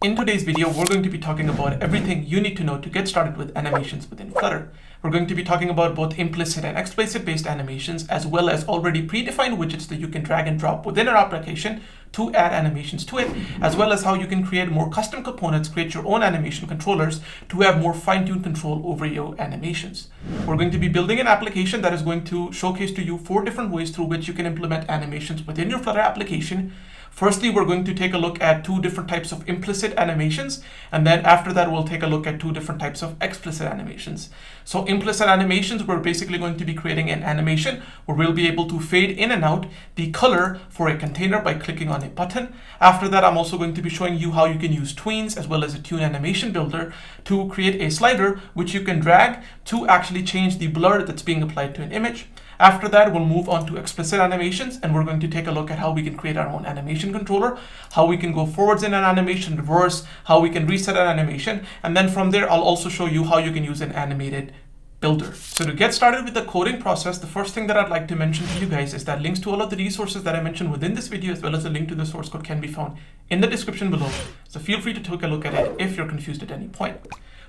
In today's video, we're going to be talking about everything you need to know to get started with animations within Flutter. We're going to be talking about both implicit and explicit based animations, as well as already predefined widgets that you can drag and drop within our application to add animations to it, as well as how you can create more custom components, create your own animation controllers to have more fine-tuned control over your animations. We're going to be building an application that is going to showcase to you 4 different ways through which you can implement animations within your Flutter application. Firstly, we're going to take a look at 2 different types of implicit animations, and then after that, we'll take a look at 2 different types of explicit animations. So implicit animations, we're basically going to be creating an animation where we'll be able to fade in and out the color for a container by clicking on a button. After that, I'm also going to be showing you how you can use Tweens as well as a Tune Animation Builder to create a slider which you can drag to actually change the blur that's being applied to an image. After that, we'll move on to explicit animations, and we're going to take a look at how we can create our own animation controller, how we can go forwards in an animation, reverse, how we can reset an animation, and then from there, I'll also show you how you can use an animated builder. So to get started with the coding process, the first thing that I'd like to mention to you guys is that links to all of the resources that I mentioned within this video, as well as a link to the source code, can be found in the description below. So feel free to take a look at it if you're confused at any point.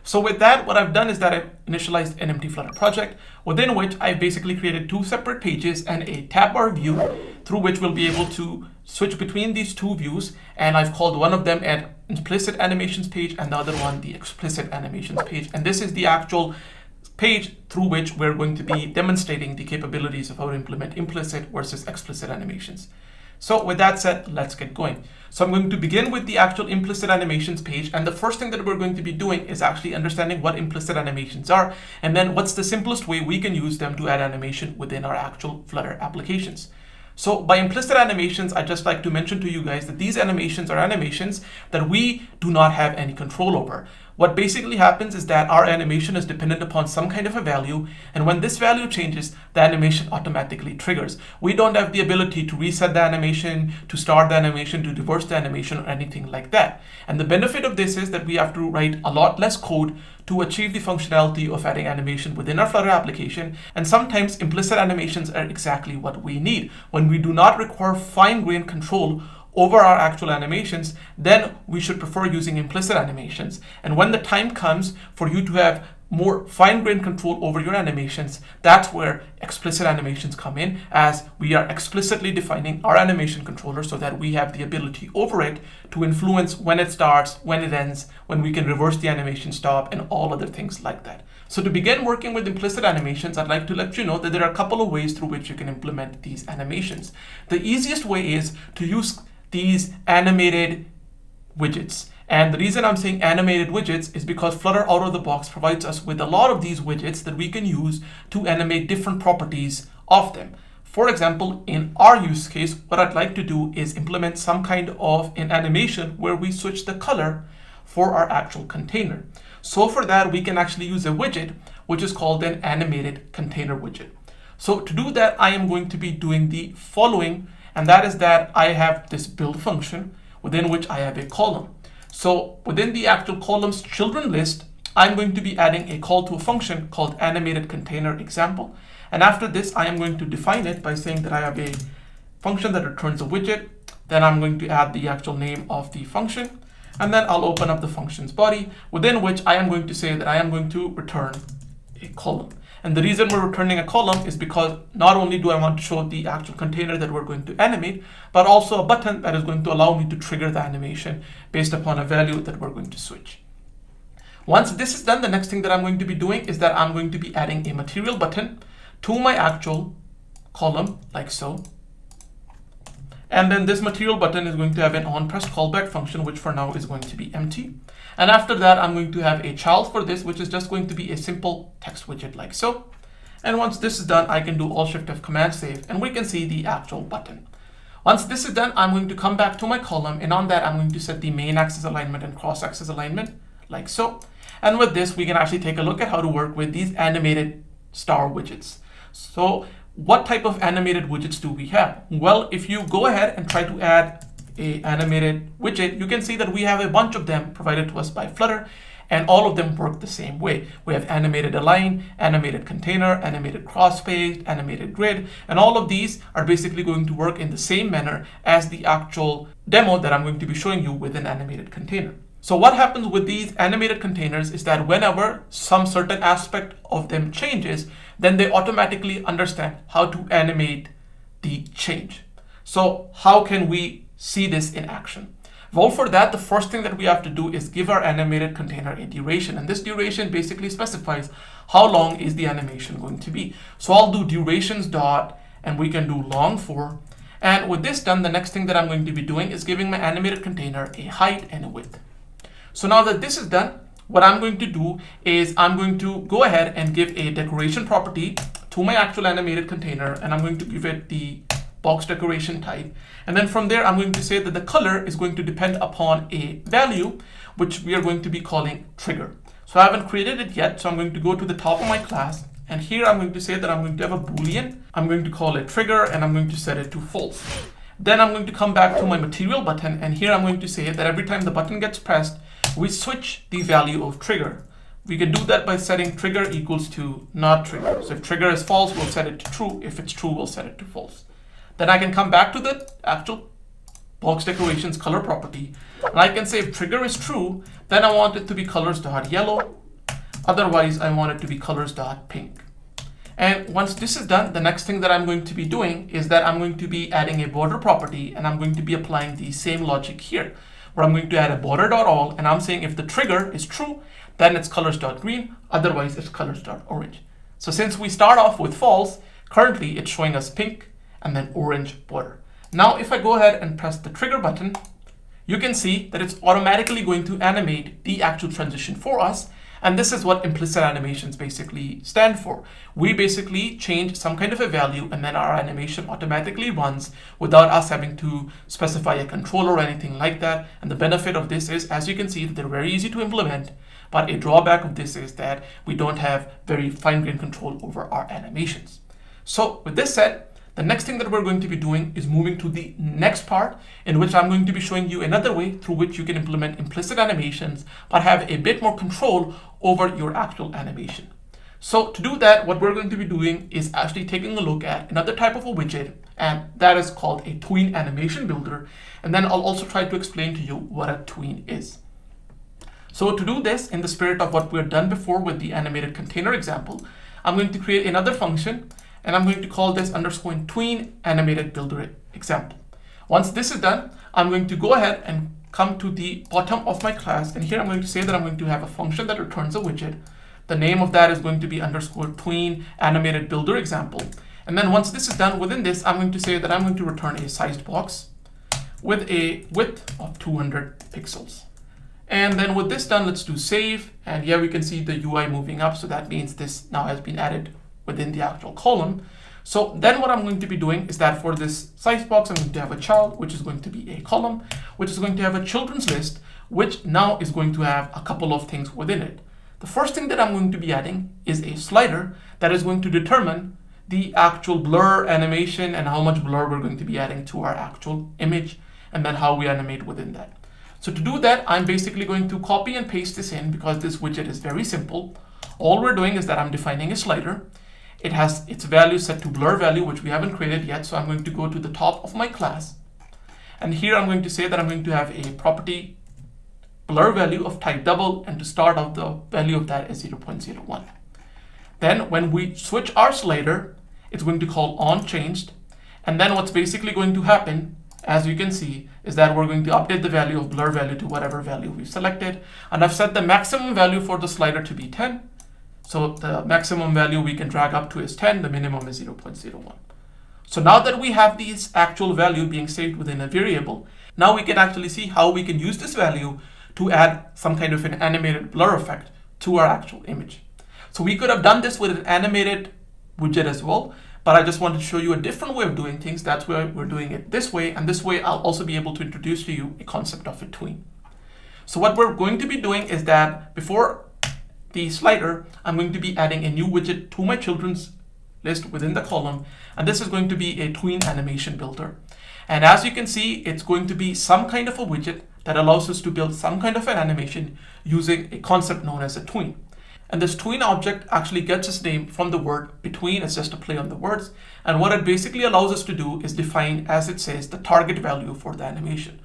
So with that, what I've done is that I've initialized an empty Flutter project, within which I've basically created 2 separate pages and a tab bar view through which we'll be able to switch between these 2 views. And I've called one of them an implicit animations page and the other one the explicit animations page. And this is the actual page through which we're going to be demonstrating the capabilities of how to implement implicit versus explicit animations. So with that said, let's get going. So I'm going to begin with the actual implicit animations page, and the first thing that we're going to be doing is actually understanding what implicit animations are, and then what's the simplest way we can use them to add animation within our actual Flutter applications. So by implicit animations, I'd just like to mention to you guys that these animations are animations that we do not have any control over. What basically happens is that our animation is dependent upon some kind of a value, and when this value changes, the animation automatically triggers. We don't have the ability to reset the animation, to start the animation, to reverse the animation, or anything like that. And the benefit of this is that we have to write a lot less code to achieve the functionality of adding animation within our Flutter application, and sometimes implicit animations are exactly what we need. When we do not require fine-grained control over our actual animations, then we should prefer using implicit animations. And when the time comes for you to have more fine-grained control over your animations, that's where explicit animations come in, as we are explicitly defining our animation controller so that we have the ability over it to influence when it starts, when it ends, when we can reverse the animation stop, and all other things like that. So to begin working with implicit animations, I'd like to let you know that there are a couple of ways through which you can implement these animations. The easiest way is to use these animated widgets. And the reason I'm saying animated widgets is because Flutter out of the box provides us with a lot of these widgets that we can use to animate different properties of them. For example, in our use case, what I'd like to do is implement some kind of an animation where we switch the color for our actual container. So for that, we can actually use a widget, which is called an animated container widget. So to do that, I am going to be doing the following, and that is that I have this build function within which I have a column. So within the actual column's children list, I'm going to be adding a call to a function called AnimatedContainer example. And after this, I am going to define it by saying that I have a function that returns a widget. Then I'm going to add the actual name of the function. And then I'll open up the function's body, within which I am going to say that I am going to return a column. And the reason we're returning a column is because not only do I want to show the actual container that we're going to animate, but also a button that is going to allow me to trigger the animation based upon a value that we're going to switch. Once this is done, the next thing that I'm going to be doing is that I'm going to be adding a material button to my actual column, like so. And then this material button is going to have an onPressed callback function, which for now is going to be empty. And after that, I'm going to have a child for this, which is just going to be a simple text widget like so. And once this is done, I can do Alt-Shift-F Command Save, and we can see the actual button. Once this is done, I'm going to come back to my column, and on that, I'm going to set the main axis alignment and cross axis alignment like so. And with this, we can actually take a look at how to work with these animated star widgets. So what type of animated widgets do we have? Well, if you go ahead and try to add an animated widget, you can see that we have a bunch of them provided to us by Flutter, and all of them work the same way. We have animated align, animated container, animated crossfade, animated grid, and all of these are basically going to work in the same manner as the actual demo that I'm going to be showing you with an animated container. So what happens with these animated containers is that whenever some certain aspect of them changes, then they automatically understand how to animate the change. So how can we see this in action? Well, for that, the first thing that we have to do is give our animated container a duration. And this duration basically specifies how long is the animation going to be. So I'll do durations dot, and we can do long for. And with this done, the next thing that I'm going to be doing is giving my animated container a height and a width. So now that this is done, what I'm going to do is I'm going to go ahead and give a decoration property to my actual animated container, and I'm going to give it the box decoration type. And then from there, I'm going to say that the color is going to depend upon a value, which we are going to be calling trigger. So I haven't created it yet, so I'm going to go to the top of my class, and here I'm going to say that I'm going to have a Boolean. I'm going to call it trigger, and I'm going to set it to false. Then I'm going to come back to my material button, and here I'm going to say that every time the button gets pressed, we switch the value of trigger. We can do that by setting trigger equals to not trigger. So if trigger is false, we'll set it to true. If it's true, we'll set it to false. Then I can come back to the actual box decorations color property, and I can say if trigger is true, then I want it to be colors.yellow. Otherwise, I want it to be colors.pink. And once this is done, the next thing that I'm going to be doing is that I'm going to be adding a border property, and I'm going to be applying the same logic here, where I'm going to add a border.all, and I'm saying if the trigger is true, then it's colors.green, otherwise it's colors.orange. So since we start off with false, currently it's showing us pink and then orange border. Now if I go ahead and press the trigger button, you can see that it's automatically going to animate the actual transition for us. And this is what implicit animations basically stand for. We basically change some kind of a value, and then our animation automatically runs without us having to specify a controller or anything like that. And the benefit of this is, as you can see, they're very easy to implement, but a drawback of this is that we don't have very fine-grained control over our animations. So with this said, the next thing that we're going to be doing is moving to the next part, in which I'm going to be showing you another way through which you can implement implicit animations, but have a bit more control over your actual animation. So to do that, what we're going to be doing is actually taking a look at another type of a widget, and that is called a tween animation builder. And then I'll also try to explain to you what a tween is. So to do this, in the spirit of what we've done before with the animated container example, I'm going to create another function, and I'm going to call this _ tween animated builder example. Once this is done, I'm going to go ahead and come to the bottom of my class, and here I'm going to say that I'm going to have a function that returns a widget. The name of that is going to be _ tween animated builder example. And then once this is done, within this, I'm going to say that I'm going to return a sized box with a width of 200 pixels. And then with this done, let's do save. And here we can see the UI moving up. So that means this now has been added within the actual column. So then what I'm going to be doing is that for this size box, I'm going to have a child, which is going to be a column, which is going to have a children's list, which now is going to have a couple of things within it. The first thing that I'm going to be adding is a slider that is going to determine the actual blur animation and how much blur we're going to be adding to our actual image, and then how we animate within that. So to do that, I'm basically going to copy and paste this in, because this widget is very simple. All we're doing is that I'm defining a slider. It has its value set to blur value, which we haven't created yet. So I'm going to go to the top of my class. And here I'm going to say that I'm going to have a property blur value of type double. And to start out, the value of that is 0.01. Then when we switch our slider, it's going to call onChanged. And then what's basically going to happen, as you can see, is that we're going to update the value of blur value to whatever value we've selected. And I've set the maximum value for the slider to be 10. So the maximum value we can drag up to is 10, the minimum is 0.01. So now that we have these actual value being saved within a variable, now we can actually see how we can use this value to add some kind of an animated blur effect to our actual image. So we could have done this with an animated widget as well, but I just wanted to show you a different way of doing things. That's why we're doing it this way, and this way I'll also be able to introduce to you a concept of a tween. So what we're going to be doing is that before the slider, I'm going to be adding a new widget to my children's list within the column, and this is going to be a tween animation builder. And as you can see, it's going to be some kind of a widget that allows us to build some kind of an animation using a concept known as a tween. And this tween object actually gets its name from the word between. It's just a play on the words. And what it basically allows us to do is define, as it says, the target value for the animation.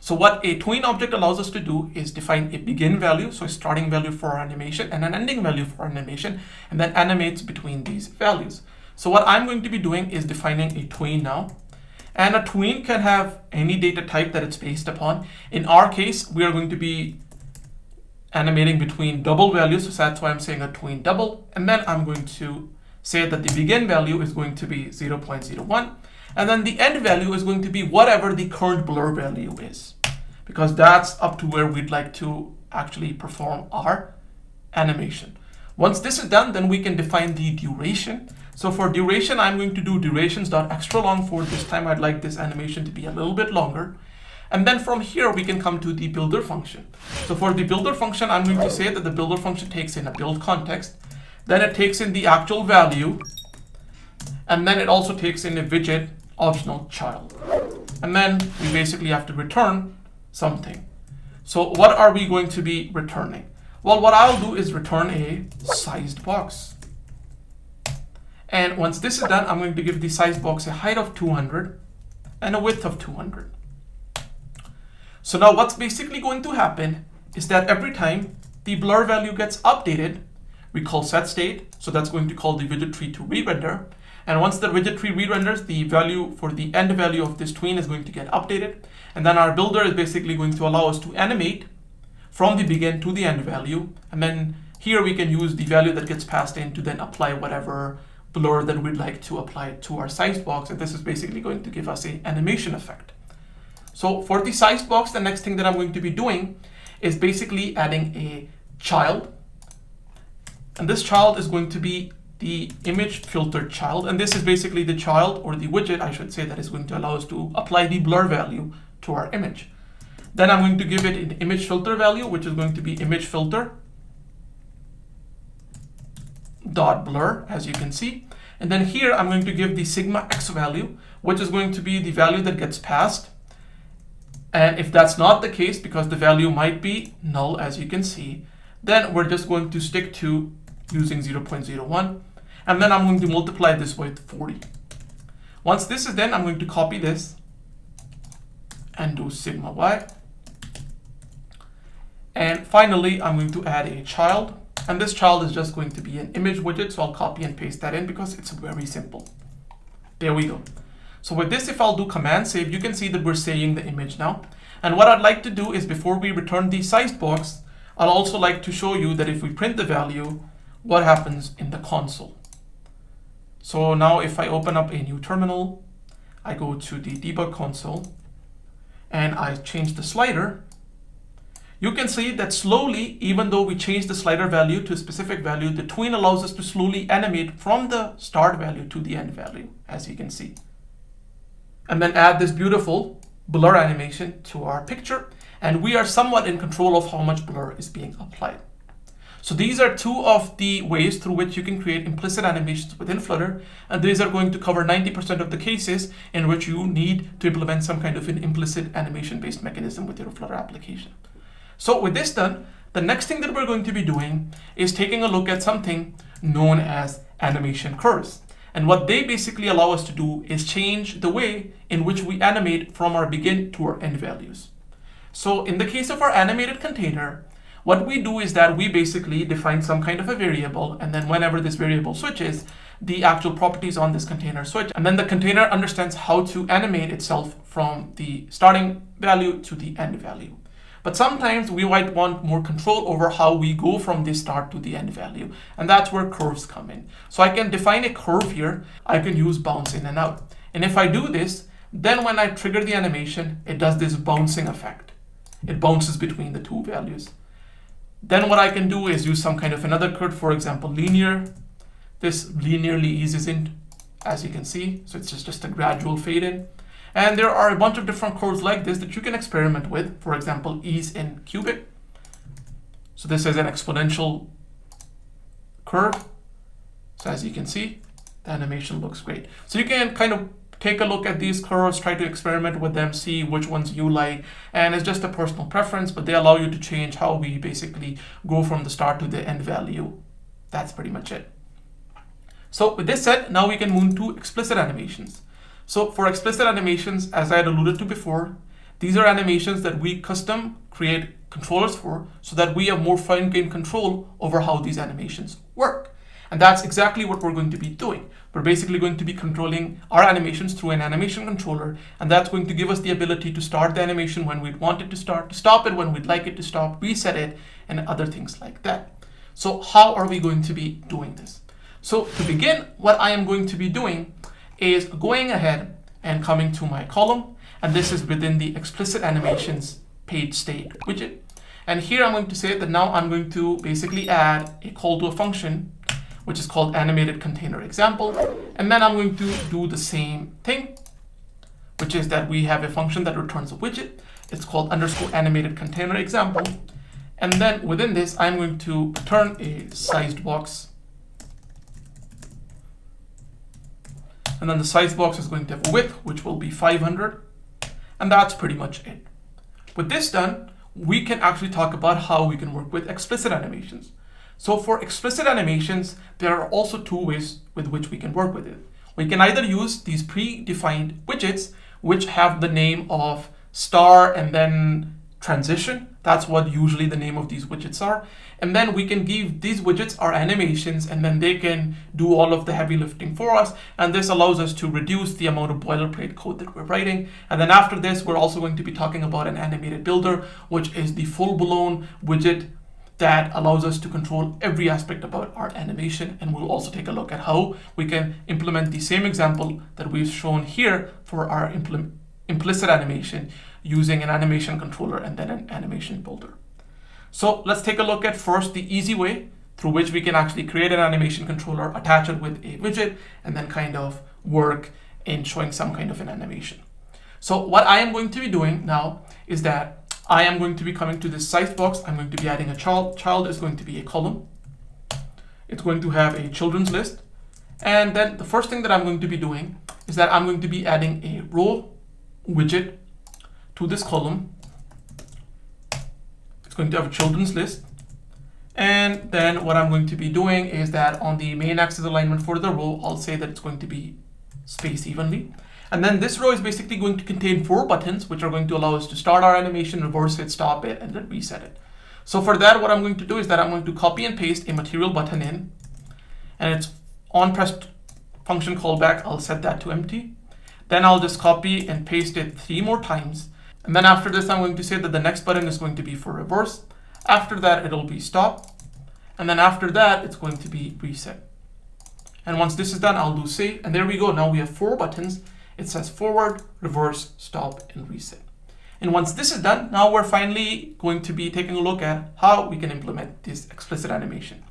So what a tween object allows us to do is define a begin value, so a starting value for our animation, and an ending value for our animation, and then animates between these values. So what I'm going to be doing is defining a tween now. And a tween can have any data type that it's based upon. In our case, we are going to be animating between double values, so that's why I'm saying a tween double. And then I'm going to say that the begin value is going to be 0.01. And then the end value is going to be whatever the current blur value is, because that's up to where we'd like to actually perform our animation. Once this is done, then we can define the duration. So for duration, I'm going to do durations.extralong for this time. I'd like this animation to be a little bit longer. And then from here, we can come to the builder function. So for the builder function, I'm going to say that the builder function takes in a build context. Then it takes in the actual value. And then it also takes in a widget optional child. And then we basically have to return something. So what are we going to be returning? Well, what I'll do is return a sized box. And once this is done, I'm going to give the sized box a height of 200 and a width of 200. So now what's basically going to happen is that every time the blur value gets updated, we call setState. So that's going to call the widget tree to re-render. And once the widget tree re-renders, the value for the end value of this tween is going to get updated. And then our builder is basically going to allow us to animate from the begin to the end value. And then here we can use the value that gets passed in to then apply whatever blur that we'd like to apply to our sized box. And this is basically going to give us an animation effect. So for the sized box, the next thing that I'm going to be doing is basically adding a child. And this child is going to be the image filtered child. And this is basically the child, or the widget, I should say, that is going to allow us to apply the blur value to our image. Then I'm going to give it an image filter value, which is going to be image filter dot blur, as you can see. And then here I'm going to give the sigma x value, which is going to be the value that gets passed. And if that's not the case, because the value might be null, as you can see, then we're just going to stick to using 0.01. And then I'm going to multiply this with 40. Once this is done, I'm going to copy this and do sigma y. And finally, I'm going to add a child. And this child is just going to be an image widget. So I'll copy and paste that in because it's very simple. There we go. So with this, if I'll do command save, you can see that we're saving the image now. And what I'd like to do is, before we return the sized box, I'll also like to show you that if we print the value, what happens in the console. So now if I open up a new terminal, I go to the debug console and I change the slider, you can see that slowly, even though we change the slider value to a specific value, the tween allows us to slowly animate from the start value to the end value, as you can see. And then add this beautiful blur animation to our picture, and we are somewhat in control of how much blur is being applied. So these are two of the ways through which you can create implicit animations within Flutter, and these are going to cover 90% of the cases in which you need to implement some kind of an implicit animation-based mechanism with your Flutter application. So with this done, the next thing that we're going to be doing is taking a look at something known as animation curves. And what they basically allow us to do is change the way in which we animate from our begin to our end values. So in the case of our animated container, what we do is that we basically define some kind of a variable, and then whenever this variable switches, the actual properties on this container switch, and then the container understands how to animate itself from the starting value to the end value. But sometimes we might want more control over how we go from the start to the end value, and that's where curves come in. So I can define a curve here. I can use bounce in and out. And if I do this, then when I trigger the animation, it does this bouncing effect. It bounces between the two values. Then what I can do is use some kind of another curve, for example, linear. This linearly eases in, as you can see. So it's just a gradual fade in. And there are a bunch of different curves like this that you can experiment with. For example, ease in cubic. So this is an exponential curve. So as you can see, the animation looks great. So you can kind of take a look at these curves, try to experiment with them, see which ones you like. And it's just a personal preference, but they allow you to change how we basically go from the start to the end value. That's pretty much it. So with this said, now we can move to explicit animations. So for explicit animations, as I had alluded to before, These are animations that we custom create controllers for so that we have more fine-grained control over how these animations work. And that's exactly what we're going to be doing. We're basically going to be controlling our animations through an animation controller, and that's going to give us the ability to start the animation when we'd want it to start, to stop it when we'd like it to stop, reset it, and other things like that. So how are we going to be doing this? So to begin, what I am going to be doing is going ahead and coming to my column, and this is within the Explicit Animations page state widget. And here I'm going to say that now I'm going to basically add a call to a function, which is called AnimatedContainer example. And then I'm going to do the same thing, which is that we have a function that returns a widget. It's called _AnimatedContainer example. And then within this, I'm going to return a sized box. And then the size box is going to have a width, which will be 500. And that's pretty much it. With this done, we can actually talk about how we can work with explicit animations. So for explicit animations, there are also two ways with which we can work with it. We can either use these predefined widgets, which have the name of star and then transition. That's what usually the name of these widgets are. And then we can give these widgets our animations, and then they can do all of the heavy lifting for us. And this allows us to reduce the amount of boilerplate code that we're writing. And then after this, we're also going to be talking about an animated builder, which is the full-blown widget that allows us to control every aspect about our animation. And we'll also take a look at how we can implement the same example that we've shown here for our implicit animation using an animation controller and then an animation builder. So let's take a look at first the easy way through which we can actually create an animation controller, attach it with a widget, and then kind of work in showing some kind of an animation. So what I am going to be doing now is that I am going to be coming to this size box. I'm going to be adding a child. Child is going to be a column. It's going to have a children's list. And then the first thing that I'm going to be doing is that I'm going to be adding a row widget to this column. It's going to have a children's list. And then what I'm going to be doing is that on the main axis alignment for the row, I'll say that it's going to be spaced evenly. And then this row is basically going to contain 4 buttons, which are going to allow us to start our animation, reverse it, stop it, and then reset it. So for that, what I'm going to do is that I'm going to copy and paste a material button in, and it's on pressed function callback. I'll set that to empty. Then I'll just copy and paste it 3 more times. And then after this, I'm going to say that the next button is going to be for reverse. After that, it'll be stop. And then after that, it's going to be reset. And once this is done, I'll do save. And there we go. Now we have 4 buttons. It says forward, reverse, stop, and reset. And once this is done, now we're finally going to be taking a look at how we can implement this explicit animation.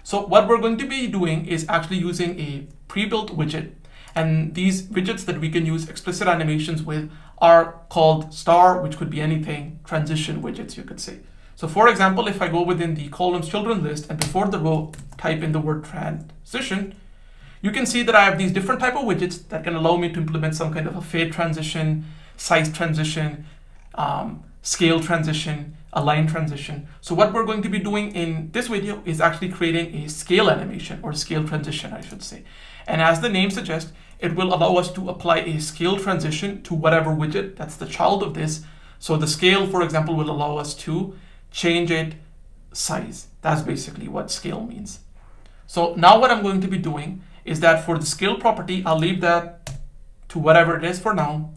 So what we're going to be doing is actually using a pre-built widget. And these widgets that we can use explicit animations with are called star, which could be anything, transition widgets, you could say. So for example, if I go within the columns children list and before the row type in the word transition, you can see that I have these different type of widgets that can allow me to implement some kind of a fade transition, size transition, scale transition, align transition. So what we're going to be doing in this video is actually creating a scale animation, or scale transition, I should say. And as the name suggests, it will allow us to apply a scale transition to whatever widget that's the child of this. So the scale, for example, will allow us to change it size. That's basically what scale means. So now what I'm going to be doing is that for the scale property, I'll leave that to whatever it is for now.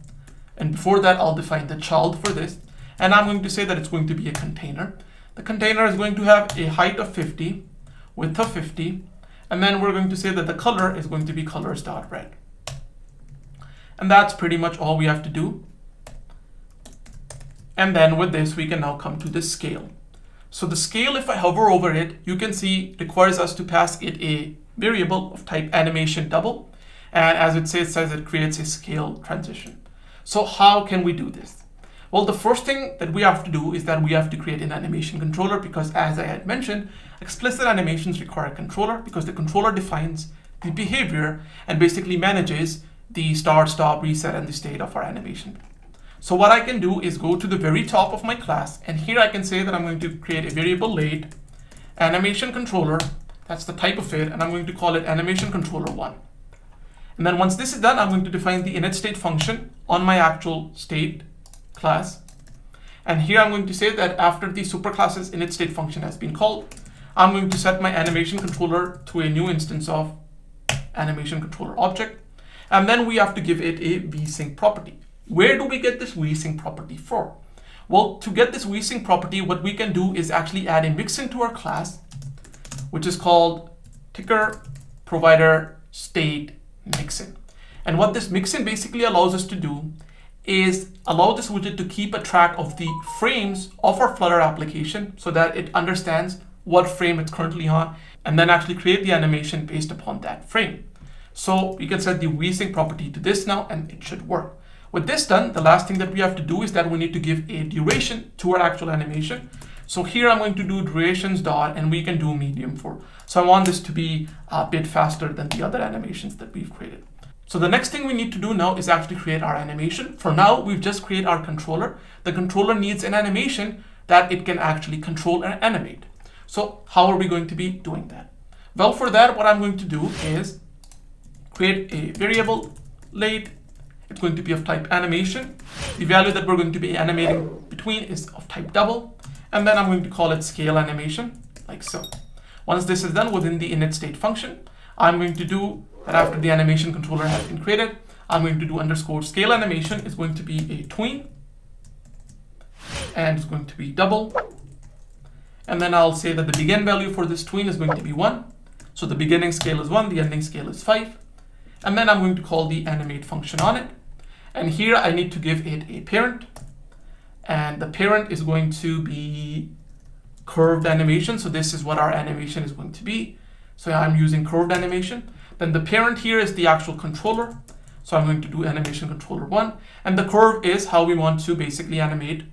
And before that, I'll define the child for this. And I'm going to say that it's going to be a container. The container is going to have a height of 50, width of 50, and then we're going to say that the color is going to be colors.red. And that's pretty much all we have to do. And then with this, we can now come to the scale. So the scale, if I hover over it, you can see requires us to pass it a variable of type animation double. And as it says it creates a scale transition. So how can we do this? Well, the first thing that we have to do is that we have to create an animation controller, because as I had mentioned, explicit animations require a controller because the controller defines the behavior and basically manages the start, stop, reset, and the state of our animation. So what I can do is go to the very top of my class, and here I can say that I'm going to create a variable late animation controller. That's the type of it, and I'm going to call it animation controller 1. And then once this is done, I'm going to define the init state function on my actual state class. And here I'm going to say that after the superclass's init state function has been called, I'm going to set my animation controller to a new instance of animation controller object. And then we have to give it a vsync property. Where do we get this vsync property for? Well, to get this vsync property, what we can do is actually add a mixin to our class, which is called ticker provider state mixin. And what this mixin basically allows us to do is allow this widget to keep a track of the frames of our Flutter application so that it understands what frame it's currently on, and then actually create the animation based upon that frame. So we can set the vsync property to this now, and it should work. With this done, the last thing that we have to do is that we need to give a duration to our actual animation. So here I'm going to do durations dot, and we can do medium for. So I want this to be a bit faster than the other animations that we've created. So the next thing we need to do now is actually create our animation. For now, we've just created our controller. The controller needs an animation that it can actually control and animate. So how are we going to be doing that? Well, for that, what I'm going to do is create a variable late. It's going to be of type animation. The value that we're going to be animating between is of type double. And then I'm going to call it scale animation, like so. Once this is done within the init state function, I'm going to do that after the animation controller has been created, I'm going to do underscore scale animation is going to be a tween, and it's going to be double. And then I'll say that the begin value for this tween is going to be 1. So the beginning scale is 1, the ending scale is 5. And then I'm going to call the animate function on it. And here I need to give it a parent. And the parent is going to be curved animation. So this is what our animation is going to be. So I'm using curved animation. Then the parent here is the actual controller. So I'm going to do animation controller 1. And the curve is how we want to basically animate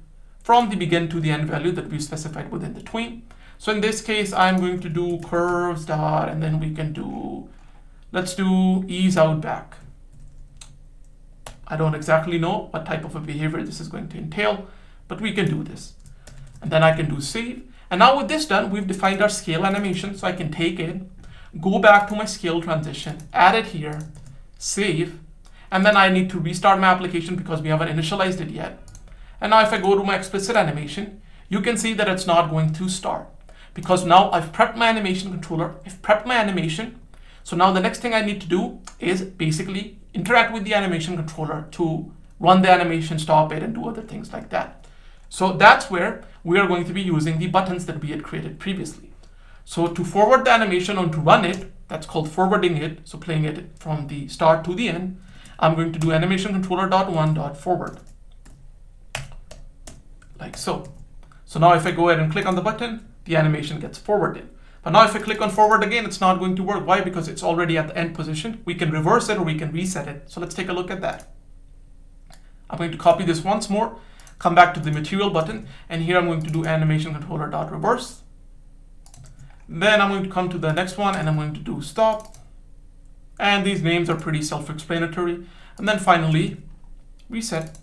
from the begin to the end value that we specified within the tween. So in this case, I'm going to do curves dot, and then we can do, let's do ease out back. I don't exactly know what type of a behavior this is going to entail, but we can do this. And then I can do save. And now with this done, we've defined our scale animation. So I can take it, go back to my scale transition, add it here, save. And then I need to restart my application because we haven't initialized it yet. And now if I go to my explicit animation, you can see that it's not going to start because now I've prepped my animation controller, I've prepped my animation. So now the next thing I need to do is basically interact with the animation controller to run the animation, stop it, and do other things like that. So that's where we are going to be using the buttons that we had created previously. So to forward the animation and to run it, that's called forwarding it. So playing it from the start to the end, I'm going to do animation controller.1.forward. Like so. So now if I go ahead and click on the button, the animation gets forwarded. But now if I click on forward again, it's not going to work. Why? Because it's already at the end position. We can reverse it or we can reset it. So let's take a look at that. I'm going to copy this once more, come back to the material button, and here I'm going to do animation controller.reverse. Then I'm going to come to the next one and I'm going to do stop. And these names are pretty self-explanatory. And then finally, reset.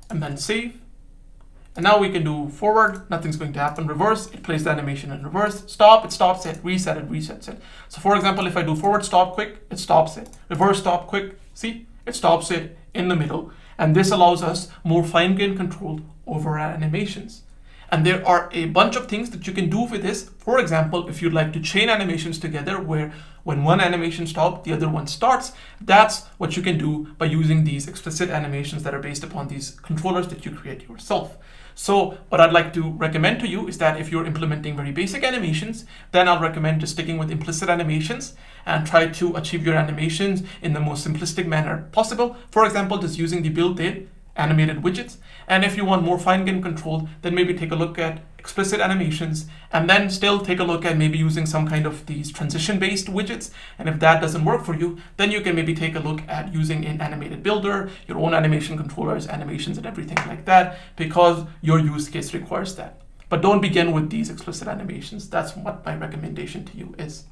And then save. And now we can do forward, nothing's going to happen. Reverse, it plays the animation in reverse. Stop, it stops it. Reset, it resets it. So for example, if I do forward stop quick, it stops it. Reverse stop quick, see, it stops it in the middle. And this allows us more fine-grained control over our animations. And there are a bunch of things that you can do with this. For example, if you'd like to chain animations together where when one animation stops, the other one starts, that's what you can do by using these explicit animations that are based upon these controllers that you create yourself. So what I'd like to recommend to you is that if you're implementing very basic animations, then I'll recommend just sticking with implicit animations and try to achieve your animations in the most simplistic manner possible. For example, just using the built-in animated widgets. And if you want more fine-grained control, then maybe take a look at explicit animations and then still take a look at maybe using some kind of these transition-based widgets. And if that doesn't work for you, then you can maybe take a look at using an animated builder, your own animation controllers, animations, and everything like that, because your use case requires that. But don't begin with these explicit animations. That's what my recommendation to you is.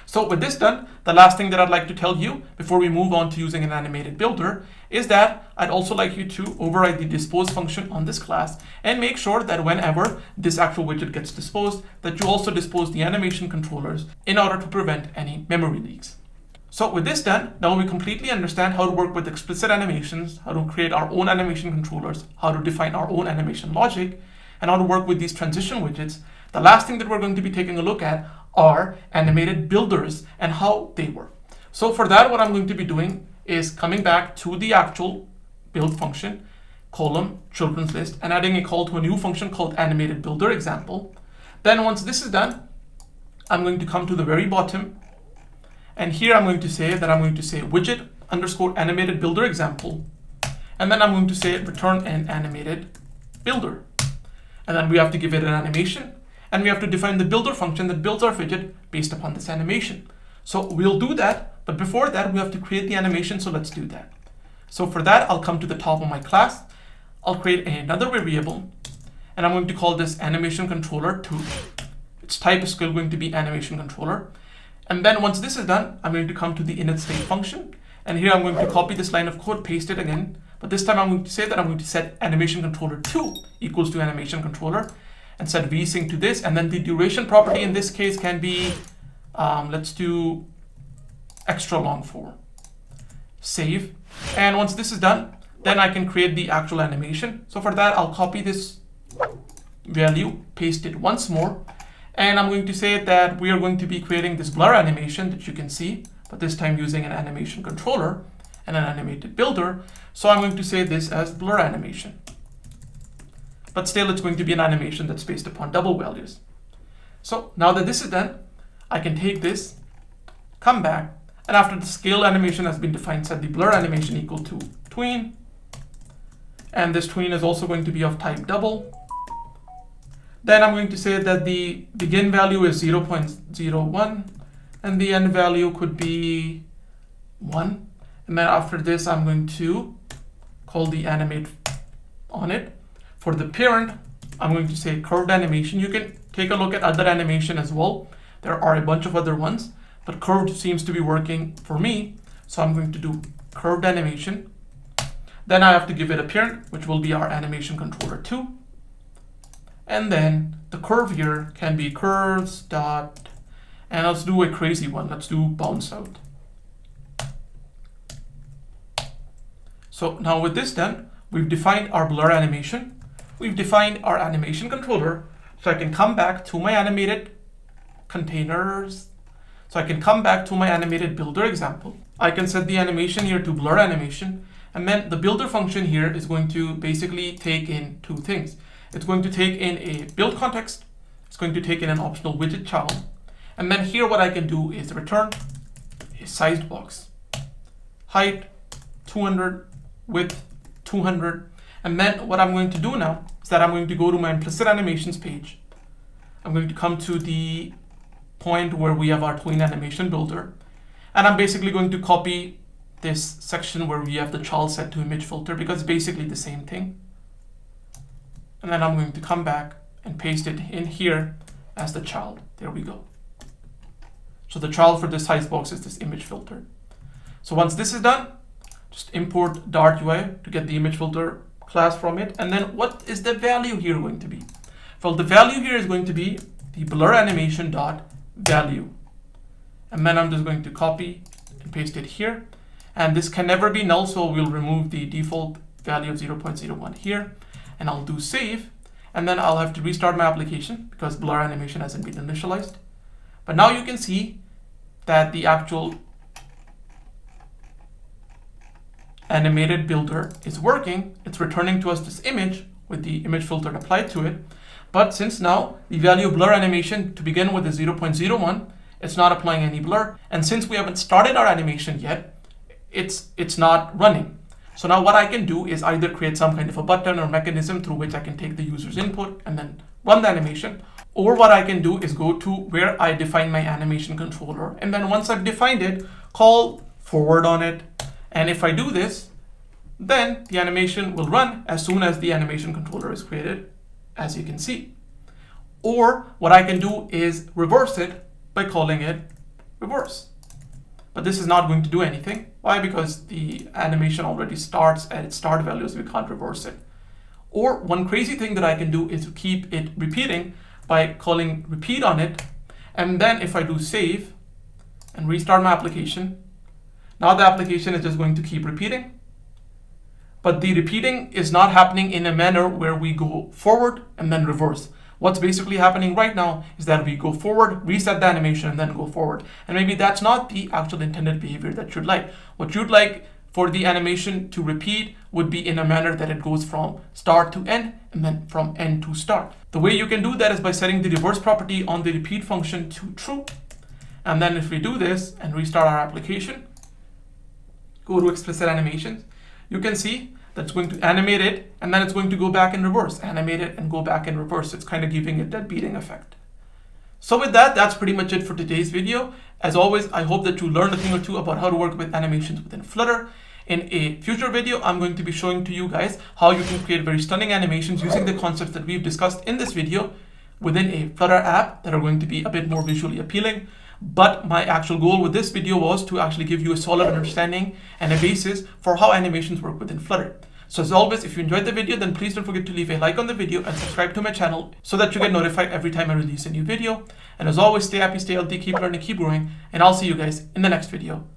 So with this done, the last thing that I'd like to tell you before we move on to using an animated builder is that I'd also like you to override the dispose function on this class and make sure that whenever this actual widget gets disposed, that you also dispose the animation controllers in order to prevent any memory leaks. So with this done, now we completely understand how to work with explicit animations, how to create our own animation controllers, how to define our own animation logic, and how to work with these transition widgets. The last thing that we're going to be taking a look at are animated builders and how they work. So for that, what I'm going to be doing is coming back to the actual build function, column, children's list, and adding a call to a new function called animated builder example. Then once this is done, I'm going to come to the very bottom, and here I'm going to say widget underscore animated builder example, and then I'm going to say return an animated builder. And then we have to give it an animation, and we have to define the builder function that builds our widget based upon this animation. So we'll do that, but before that, we have to create the animation, so let's do that. So for that, I'll come to the top of my class, I'll create another variable, and I'm going to call this animation controller 2. Its type is still going to be animation controller. And then once this is done, I'm going to come to the init state function, and here I'm going to copy this line of code, paste it again, but this time I'm going to say that I'm going to set animation controller 2 equals to animation controller, and set vsync to this, and then the duration property in this case can be, let's do extra long for. Save, and once this is done, then I can create the actual animation. So for that, I'll copy this value, paste it once more, and I'm going to say that we are going to be creating this blur animation that you can see, but this time using an animation controller and an animated builder. So I'm going to say this as blur animation. But still, it's going to be an animation that's based upon double values. So now that this is done, I can take this, come back, and after the scale animation has been defined, set the blur animation equal to tween. And this tween is also going to be of type double. Then I'm going to say that the begin value is 0.01, and the end value could be 1. And then after this, I'm going to call the animate on it. For the parent, I'm going to say curved animation. You can take a look at other animation as well. There are a bunch of other ones, but curved seems to be working for me. So I'm going to do curved animation. Then I have to give it a parent, which will be our animation controller 2. And then the curve here can be curves dot, and let's do a crazy one. Let's do bounce out. So now with this done, we've defined our blur animation. We've defined our animation controller. So I can come back to my animated containers. So I can come back to my animated builder example. I can set the animation here to blur animation. And then the builder function here is going to basically take in two things. It's going to take in a build context. It's going to take in an optional widget child. And then here what I can do is return a sized box. Height 200, width 200. And then what I'm going to do now is that I'm going to go to my implicit animations page. I'm going to come to the point where we have our tween animation builder. And I'm basically going to copy this section where we have the child set to image filter, because it's basically the same thing. And then I'm going to come back and paste it in here as the child. There we go. So the child for this size box is this image filter. So once this is done, just import Dart.UI to get the image filter class from it. And then what is the value here going to be? Well, the value here is going to be the blur animation dot value. And then I'm just going to copy and paste it here. And this can never be null, so we'll remove the default value of 0.01 here. And I'll do save. And then I'll have to restart my application because blur animation hasn't been initialized. But now you can see that the actual animated builder is working. It's returning to us this image with the image filter applied to it. But since now the value of blur animation to begin with is 0.01, it's not applying any blur. And since we haven't started our animation yet, it's not running. So now what I can do is either create some kind of a button or mechanism through which I can take the user's input and then run the animation. Or what I can do is go to where I define my animation controller. And then once I've defined it, call forward on it. And if I do this, then the animation will run as soon as the animation controller is created, as you can see. Or what I can do is reverse it by calling it reverse. But this is not going to do anything. Why? Because the animation already starts at its start value, so we can't reverse it. Or one crazy thing that I can do is to keep it repeating by calling repeat on it. And then if I do save and restart my application, Now the application is just going to keep repeating. But the repeating is not happening in a manner where we go forward and then reverse. What's basically happening right now is that we go forward, reset the animation, and then go forward. And maybe that's not the actual intended behavior that you'd like. What you'd like for the animation to repeat would be in a manner that it goes from start to end and then from end to start. The way you can do that is by setting the reverse property on the repeat function to true. And then if we do this and restart our application, go to Explicit Animations, you can see that's going to animate it, and then it's going to go back in reverse, animate it and go back in reverse. It's kind of giving it that beating effect. So with that, that's pretty much it for today's video. As always, I hope that you learned a thing or two about how to work with animations within Flutter. In a future video, I'm going to be showing to you guys how you can create very stunning animations using the concepts that we've discussed in this video within a Flutter app that are going to be a bit more visually appealing. But my actual goal with this video was to actually give you a solid understanding and a basis for how animations work within Flutter. So as always, if you enjoyed the video, then please don't forget to leave a like on the video and subscribe to my channel so that you get notified every time I release a new video. And as always, stay happy, stay healthy, keep learning, keep growing, and I'll see you guys in the next video.